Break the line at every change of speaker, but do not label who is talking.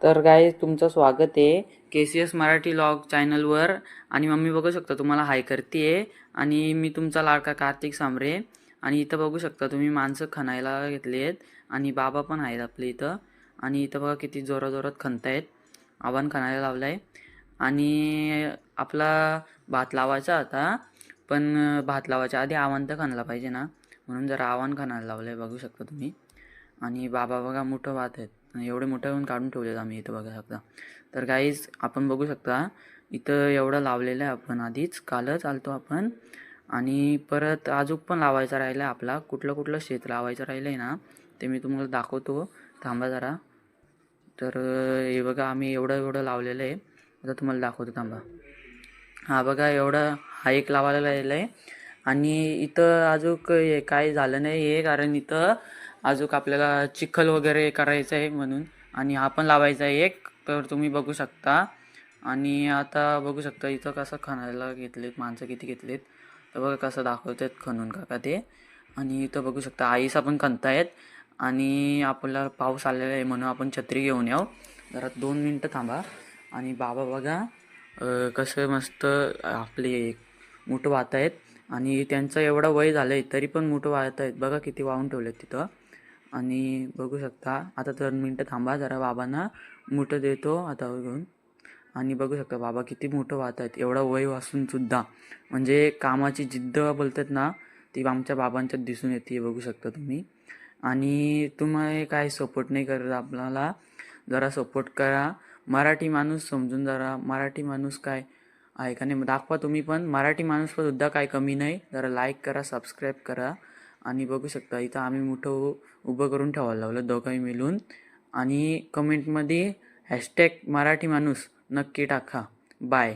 तर गाईज तुमचं स्वागत आहे KCS मराठी लॉग चॅनलवर. आणि मम्मी बघू शकता तुम्हाला हाय करते. आणि मी तुमचा लाडका कार्तिक सांबरे. आणि इथं बघू शकता तुम्ही माणसं खणायला घेतली आहेत आणि बाबा पण आहेत आपले इथं. आणि इथं बघा किती जोरात खणतायत. आव्हान खणायला लावलं आहे. आणि आपला भात लावायचा होता, पण भात लावायच्या आधी आव्हान तर खणला पाहिजे ना, म्हणून जरा आव्हान खणायला लावलं आहे बघू शकता तुम्ही. आणि बाबा बघा मोठं भात आहेत, एवढे मोठे होऊन काढून ठेवलेत आम्ही इथं बघा शकता. तर गाईज आपण बघू शकता इथं एवढं लावलेलं आहे आपण आधीच कालच आलतो आपण. आणि परत अजून पण लावायचा राहिला आहे आपला. कुठलं कुठलं शेत लावायचं राहिलं आहे ना, ते मी तुम्हाला दाखवतो, थांबा जरा. तर हे बघा आम्ही एवढं एवढं लावलेलं आहे, आता तुम्हाला दाखवतो थांबा. हा बघा एवढं हा एक लावायला राहिलं आहे. आणि इथं अजून काय झालं नाही आहे, कारण इथं अजून आपल्याला चिखल वगैरे करायचं आहे म्हणून. आणि हा पण लावायचा आहे एक, तर तुम्ही बघू शकता. आणि आता बघू शकता इथं कसं खणायला घेतलेत माणसं, किती घेतलेत तर बघा कसं दाखवतात खणून काका ते. आणि इथं बघू शकता आईसा पण खणतायत. आणि आपल्याला पाऊस आलेला आहे म्हणून आपण छत्री घेऊन यावं. जरा 2 मिनटं थांबा. आणि बाबा बघा कसं मस्त आपले मूठ वाहत आहेत. आणि त्यांचं एवढं वय झालं आहे तरी पण मूठ वाहत आहेत, बघा किती वाहून ठेवलेत तिथं. आणि बघू शकता आता 2 मिनटं थांबा, जरा बाबांना मूठ देतो आता घेऊन. आणि बघू शकता बाबा किती मोठं वाहत आहेत, एवढं वय वासून सुद्धा. म्हणजे कामाची जिद्द बोलतात ना, ती आमच्या बाबांच्यात दिसून येते बघू शकता तुम्ही. आणि तुम्ही काय सपोर्ट नाही करत आपल्याला, जरा सपोर्ट करा. मराठी माणूस समजून, जरा मराठी माणूस काय आहे का नाही दाखवा तुम्ही पण. मराठी माणूस पण सुद्धा काय कमी नाही, जरा लाईक करा, सबस्क्राईब करा. आणि बघू शकता इथं आम्ही मोठं उभं करून ठेवायला लावलं दोघंही मिळून. आणि कमेंटमध्ये # मराठी माणूस नक्की टाका. बाय.